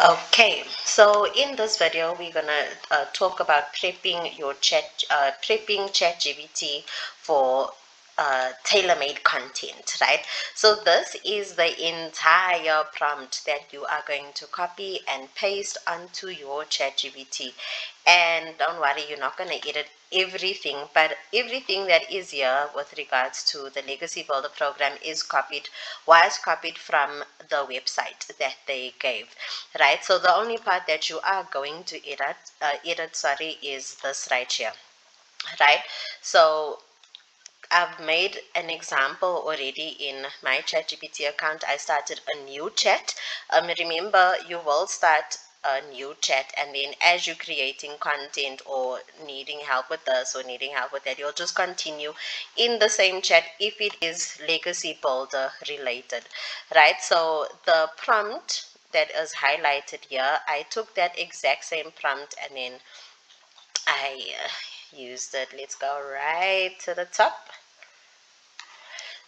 Okay, so in this video, we're gonna talk about prepping ChatGPT for tailor-made content, right? So this is the entire prompt that you are going to copy and paste onto your ChatGPT. And don't worry, you're not gonna edit everything, but everything that is here with regards to the Legacy Builder program was copied from the website that they gave, right? So the only part that you are going to edit, is this right here, right? So I've made an example already in my ChatGPT account. I started a new chat. Remember, you will start a new chat, and then as you're creating content or needing help with this or needing help with that, you'll just continue in the same chat if it is legacy builder related, right? So the prompt that is highlighted here, I took that exact same prompt and then I used it. Let's go right to the top.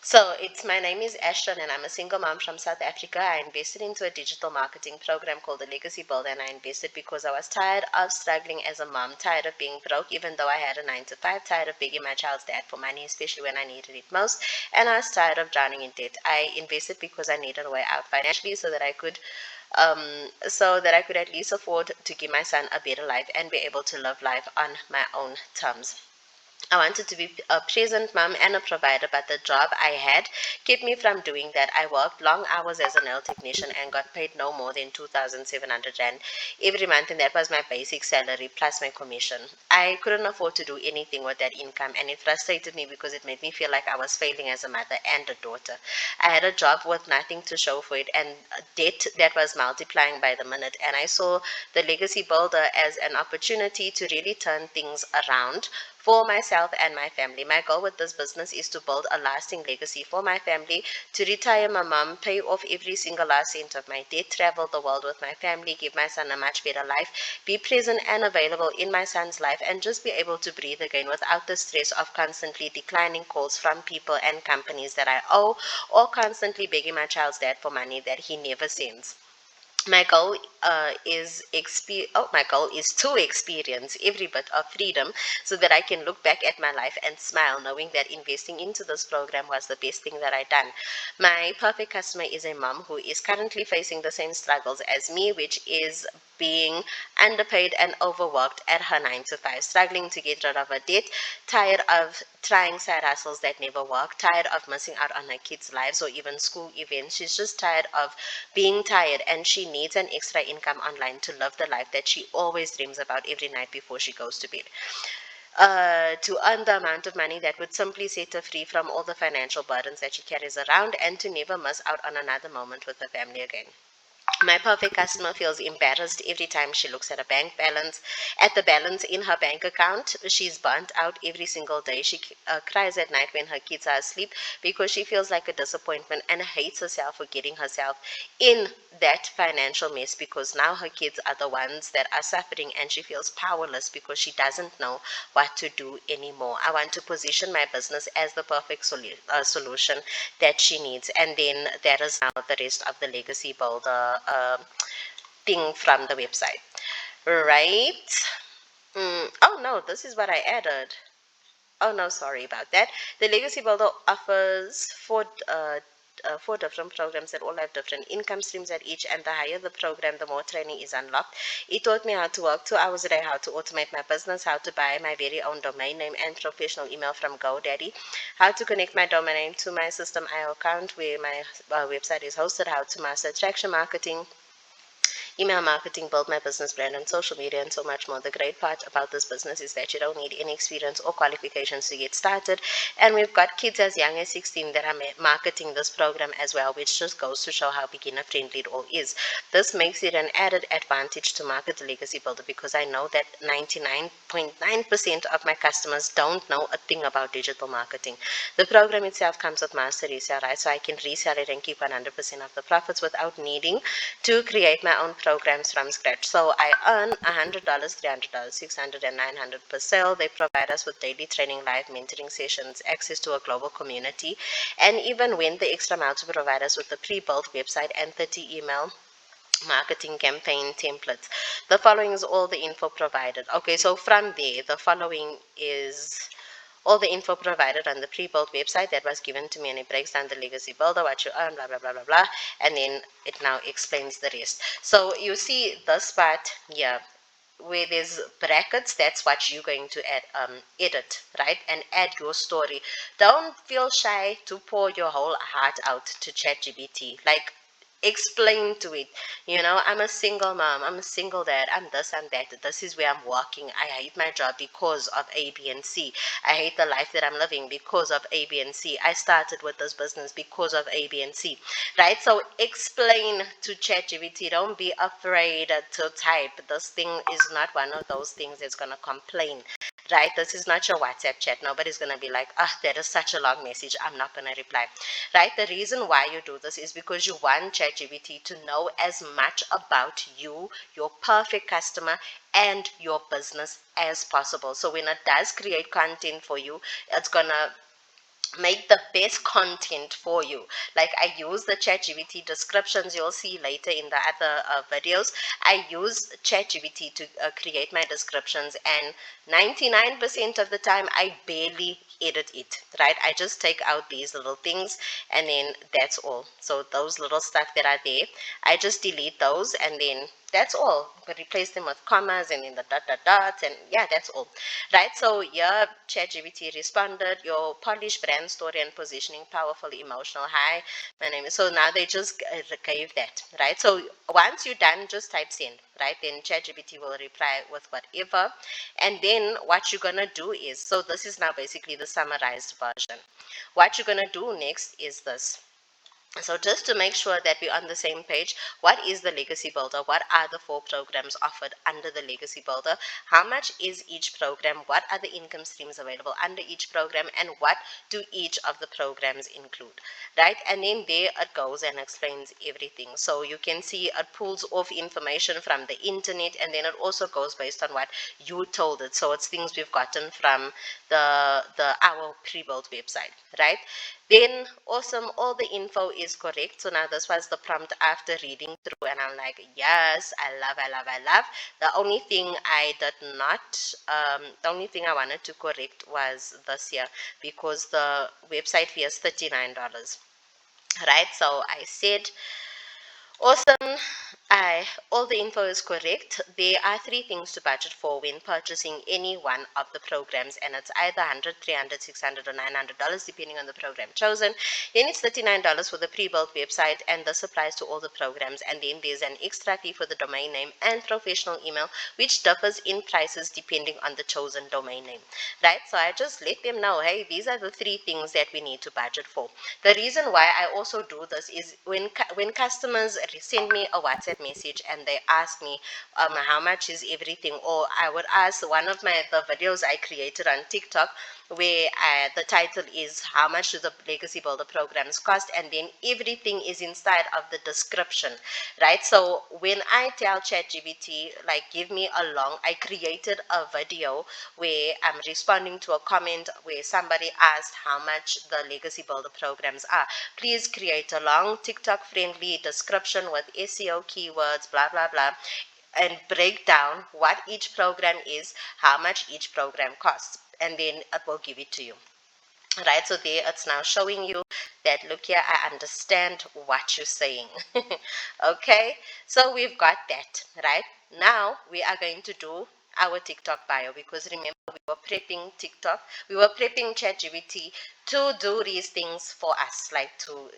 So my name is Ashton and I'm a single mom from South Africa. I invested into a digital marketing program called the Legacy Builder, and I invested because I was tired of struggling as a mom, tired of being broke even though I had a 9 to 5, tired of begging my child's dad for money, especially when I needed it most, and I was tired of drowning in debt. I invested because I needed a way out financially so that I could at least afford to give my son a better life and be able to live life on my own terms. I wanted to be a present mom and a provider, but the job I had kept me from doing that. I worked long hours as a nail technician and got paid no more than 2,700 Rand every month, and that was my basic salary plus my commission. I couldn't afford to do anything with that income, and it frustrated me because it made me feel like I was failing as a mother and a daughter. I had a job with nothing to show for it and debt that was multiplying by the minute, and I saw the Legacy Builder as an opportunity to really turn things around for myself and my family. My goal with this business is to build a lasting legacy for my family, to retire my mom, pay off every single last cent of my debt, travel the world with my family, give my son a much better life, be present and available in my son's life, and just be able to breathe again without the stress of constantly declining calls from people and companies that I owe, or constantly begging my child's dad for money that he never sends. My goal is to experience every bit of freedom so that I can look back at my life and smile, knowing that investing into this program was the best thing that I done. My perfect customer is a mom who is currently facing the same struggles as me, which is being underpaid and overworked at her 9 to 5, struggling to get rid of her debt, tired of trying side hustles that never work, tired of missing out on her kids' lives or even school events. She's just tired of being tired, and she needs an extra income online to live the life that she always dreams about every night before she goes to bed. To earn the amount of money that would simply set her free from all the financial burdens that she carries around, and to never miss out on another moment with her family again. My perfect customer feels embarrassed every time she looks at at the balance in her bank account. She's burnt out every single day. She cries at night when her kids are asleep because she feels like a disappointment and hates herself for getting herself in that financial mess, because now her kids are the ones that are suffering and she feels powerless because she doesn't know what to do anymore. I want to position my business as the perfect solution that she needs. And then there is now the rest of the Legacy Builder thing from the website, right? Oh no, this is what I added. Oh no, sorry about that. The Legacy Builder offers four different programs that all have different income streams at each, and the higher the program, the more training is unlocked. It taught me how to work 2 hours a day, how to automate my business, how to buy my very own domain name and professional email from GoDaddy, how to connect my domain name to my System IO account where my website is hosted, how to master attraction marketing, email marketing, build my business brand on social media, and so much more. The great part about this business is that you don't need any experience or qualifications to get started. And we've got kids as young as 16 that are marketing this program as well, which just goes to show how beginner friendly it all is. This makes it an added advantage to market the Legacy Builder, because I know that 99.9% of my customers don't know a thing about digital marketing. The program itself comes with master resale rights, so I can resell it and keep 100% of the profits without needing to create my own programs from scratch. So I earn $100, $300, $600, and $900 per sale. They provide us with daily training, live mentoring sessions, access to a global community, and even went the extra mile to provide us with a pre-built website and 30 email marketing campaign templates. The following is all the info provided. Okay, so from there, the following is all the info provided on the pre-built website that was given to me, and it breaks down the legacy builder, what you earn, blah blah blah blah blah, and then it now explains the rest. So you see this part here where there's brackets, that's what you're going to edit, right, and add your story. Don't feel shy to pour your whole heart out to ChatGPT. Like, explain to it, I'm a single mom, I'm a single dad, I'm this, I'm that, this is where I'm working, I hate my job because of A, B, and C, I hate the life that I'm living because of A, B, and C, I started with this business because of A, B, and C, right? So explain to ChatGPT. Don't be afraid to type. This thing is not one of those things that's going to complain, right? This is not your WhatsApp chat. Nobody's going to be like, that is such a long message, I'm not going to reply, right? The reason why you do this is because you want ChatGPT to know as much about you, your perfect customer, and your business as possible. So when it does create content for you, it's going to make the best content for you. Like, I use the ChatGPT descriptions you'll see later in the other videos. I use ChatGPT to create my descriptions, and 99% of the time I barely edit it, right? I just take out these little things, and then that's all. So those little stuff that are there, I just delete those, and then that's all. But replace them with commas and then the dots, and yeah, that's all, right? So yeah, ChatGPT responded, your polished brand story and positioning, powerful, emotional. Hi, my name is. So now they just gave that, right? So once you're done, just type send, right? Then ChatGPT will reply with whatever, and then what you're gonna do is, so this is now basically the summarized version. What you're gonna do next is this. So just to make sure that we're on the same page, what is the Legacy Builder? What are the 4 programs offered under the Legacy Builder? How much is each program? What are the income streams available under each program? And what do each of the programs include? Right? And then there it goes and explains everything. So you can see it pulls off information from the internet, and then it also goes based on what you told it. So it's things we've gotten from our pre-built website, right? Then awesome, all the info is correct. So now this was the prompt after reading through, and I'm like, yes, I love. The only thing I did not, the only thing I wanted to correct was this here, because the website fee is $39, right? So I said, awesome. All the info is correct. There are 3 things to budget for when purchasing any one of the programs, and it's either $100, $300, $600, or $900 depending on the program chosen. Then it's $39 for the pre-built website, and this applies to all the programs. And then there's an extra fee for the domain name and professional email, which differs in prices depending on the chosen domain name, right? So I just let them know, hey, these are the 3 things that we need to budget for. The reason why I also do this is when customers send me a WhatsApp message and they ask me how much is everything, or I would ask one of the videos I created on TikTok, where the title is how much do the Legacy Builder programs cost, and then everything is inside of the description, right? So when I tell ChatGPT, like, give me I created a video where I'm responding to a comment where somebody asked how much the Legacy Builder programs are. Please create a long TikTok friendly description with SEO keywords, blah blah blah, and break down what each program is, how much each program costs, and then it will give it to you, right? So there it's now showing you that, look here, I understand what you're saying. Okay, so we've got that, right? Now we are going to do our TikTok bio, because remember, we were prepping ChatGPT to do these things for us, like to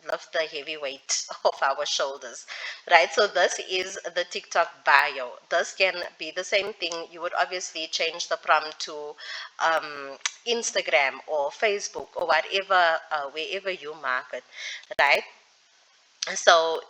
lift the heavy weight off our shoulders, right? So this is the TikTok bio. This can be the same thing. You would obviously change the prompt to Instagram or Facebook or whatever, wherever you market, right? So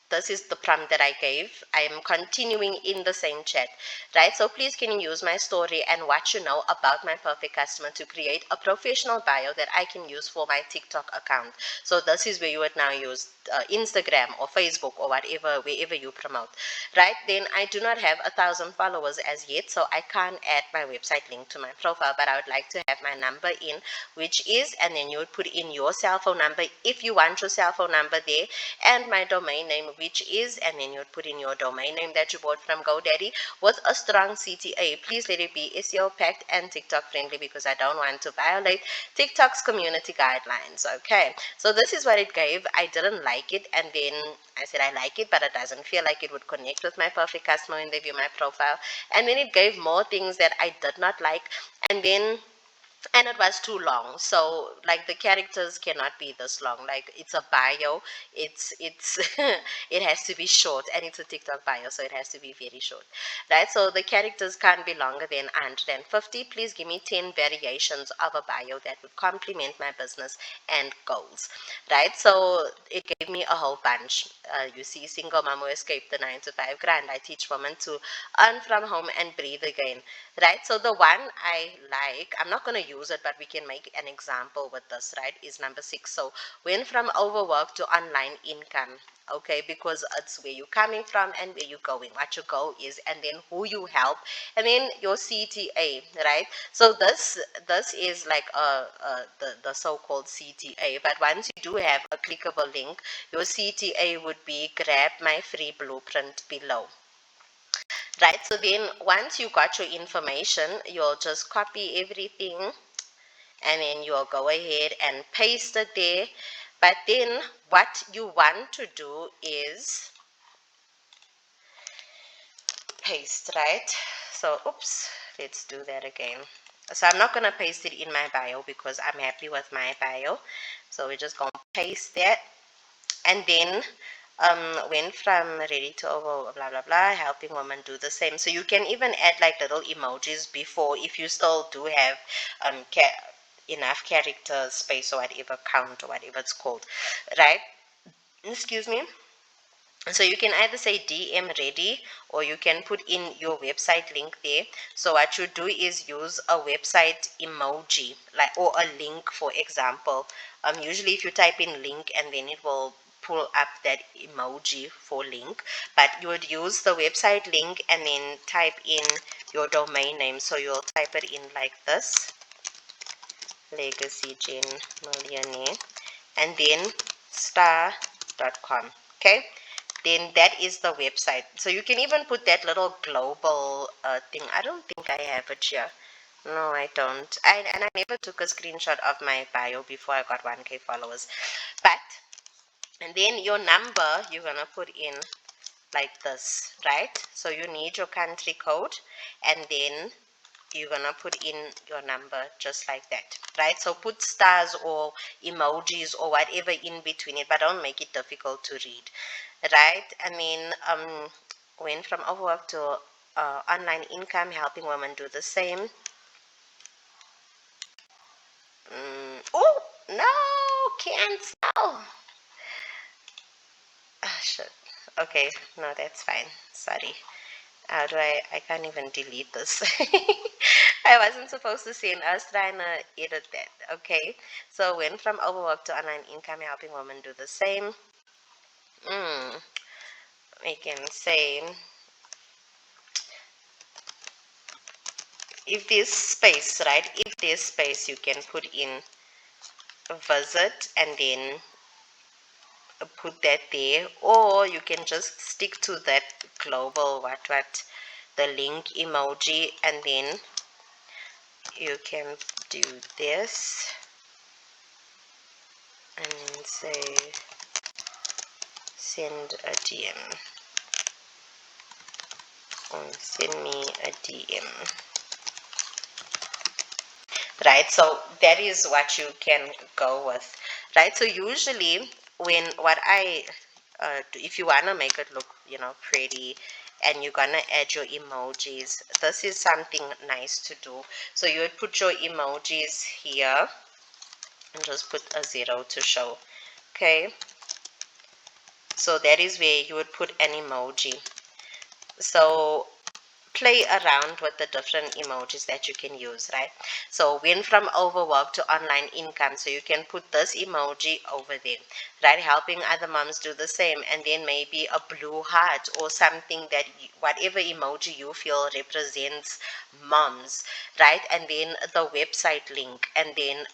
this is the prompt that I gave. I am continuing in the same chat, right? So please can you use my story and what you know about my perfect customer to create a professional bio that I can use for my TikTok account. So this is where you would now use Instagram or Facebook or whatever, wherever you promote, right? Then I do not have 1,000 followers as yet, so I can't add my website link to my profile, but I would like to have my number in, which is, and then you would put in your cell phone number if you want your cell phone number there, and my domain name, which is, and then you would put in your domain name that you bought from GoDaddy with a strong CTA. Please let it be SEO packed and TikTok friendly because I don't want to violate TikTok's community guidelines. Okay, so this is what it gave. I didn't like it, and then I said I like it, but it doesn't feel like it would connect with my perfect customer when they view my profile. And then it gave more things that I did not like, and it was too long. So like the characters cannot be this long. Like it's a bio, it's it has to be short, and it's a TikTok bio, so it has to be very short, right? So the characters can't be longer than 150. Please give me 10 variations of a bio that would complement my business and goals, right? So it gave me a whole bunch. You see, single mom who escaped the 9 to 5 grind. I teach women to earn from home and breathe again, right? So the one I like, I'm not going to use it, but we can make an example with this, right, is number 6. So went from overwork to online income. Okay, because it's where you're coming from and where you're going, what your goal is, and then who you help, and then your CTA, right? So this is like the so-called CTA. But once you do have a clickable link, your CTA would be grab my free blueprint below. Right, so then once you got your information, you'll just copy everything and then you'll go ahead and paste it there. But then what you want to do is paste, right? So, oops, let's do that again. So I'm not going to paste it in my bio because I'm happy with my bio. So we're just going to paste that. And then went from ready to over blah blah blah, helping women do the same. So you can even add like little emojis before if you still do have enough character space or whatever, count or whatever it's called, right? Excuse me. So you can either say DM ready or you can put in your website link there. So what you do is use a website emoji, like, or a link, for example. Usually if you type in link and then it will pull up that emoji for link, but you would use the website link and then type in your domain name. So you'll type it in like this, Legacy Gen Millionaire, and then star.com. Okay, then that is the website. So you can even put that little global thing. I don't think I have it here. No, I don't. And I never took a screenshot of my bio before I got 1K followers. But, and then your number, you're going to put in like this, right? So you need your country code, and then you're gonna put in your number just like that, right? So put stars or emojis or whatever in between it, but don't make it difficult to read, right? I mean, went from overwork to online income, helping women do the same. Oh no, cancel. Ah, shit. Okay, no, that's fine, sorry. How do I can't even delete this. I wasn't supposed to send. I was trying to edit that. Okay. So went from overwork to online income, helping women do the same. We can say if there's space, right? If there's space, you can put in visit and then put that there, or you can just stick to that global what the link emoji, and then you can do this and say send a DM or send me a DM, right? So that is what you can go with, right? So usually when what I do, if you want to make it look, you know, pretty, and you're gonna add your emojis, this is something nice to do. So you would put your emojis here and just put a 0 to show. Okay, So that is where you would put an emoji. So play around with the different emojis that you can use, right? So went from overwork to online income, so you can put this emoji over there, right? Helping other moms do the same, and then maybe a blue heart or something that whatever emoji you feel represents moms, right? And then the website link, and then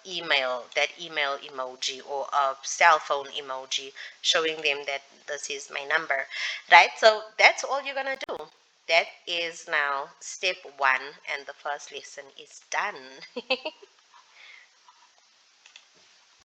email, that email emoji, or a cell phone emoji showing them that this is my number, right? So that's all you're gonna do. That is now step one, and the first lesson is done.